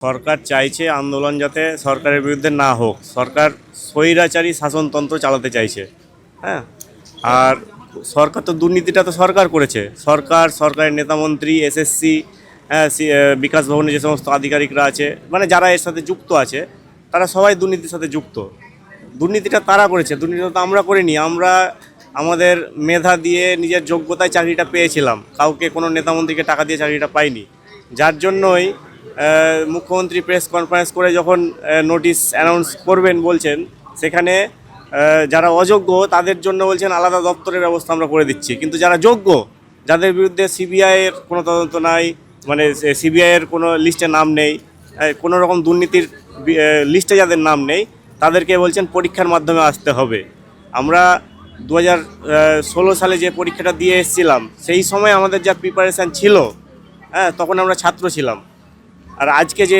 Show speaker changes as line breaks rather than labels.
সরকার চাইছে আন্দোলন যাতে সরকারের বিরুদ্ধে না হোক। সরকার স্বৈরাচারী শাসনতন্ত্র চালাতে চাইছে। হ্যাঁ, আর সরকার তো দুর্নীতিটা তো সরকার করেছে। সরকারের নেতামন্ত্রী, এসএসসি, হ্যাঁ, বিকাশ ভবনে যে সমস্ত আধিকারিকরা আছে, মানে যারা এর সাথে যুক্ত আছে, তারা সবাই দুর্নীতির সাথে যুক্ত। দুর্নীতিটা তারা করেছে, দুর্নীতিটা তো আমরা করিনি। আমরা আমাদের মেধা দিয়ে নিজের যোগ্যতায় চাকরিটা পেয়েছিলাম, কাউকে কোনো নেতামন্ত্রীকে টাকা দিয়ে চাকরিটা পাইনি। যার জন্যই মুখ্যমন্ত্রী প্রেস কনফারেন্স করে যখন নোটিশ অ্যানাউন্স করবেন বলছেন, সেখানে যারা অযোগ্য তাদের জন্য বলছেন আলাদা দপ্তরের ব্যবস্থা আমরা করে দিচ্ছি, কিন্তু যারা যোগ্য, যাদের বিরুদ্ধে সিবিআইয়ের কোনো তদন্ত নাই, মানে সিবিআইয়ের কোনো লিস্টে নাম নেই, কোনো রকম দুর্নীতির লিস্টে যাদের নাম নেই, তাদেরকে বলছেন পরীক্ষার মাধ্যমে আসতে হবে। আমরা 2016 সালে যে পরীক্ষাটা দিয়ে এসেছিলাম, সেই সময় আমাদের যা প্রিপারেশান ছিল, হ্যাঁ, তখন আমরা ছাত্র ছিলাম। আর আজকে যে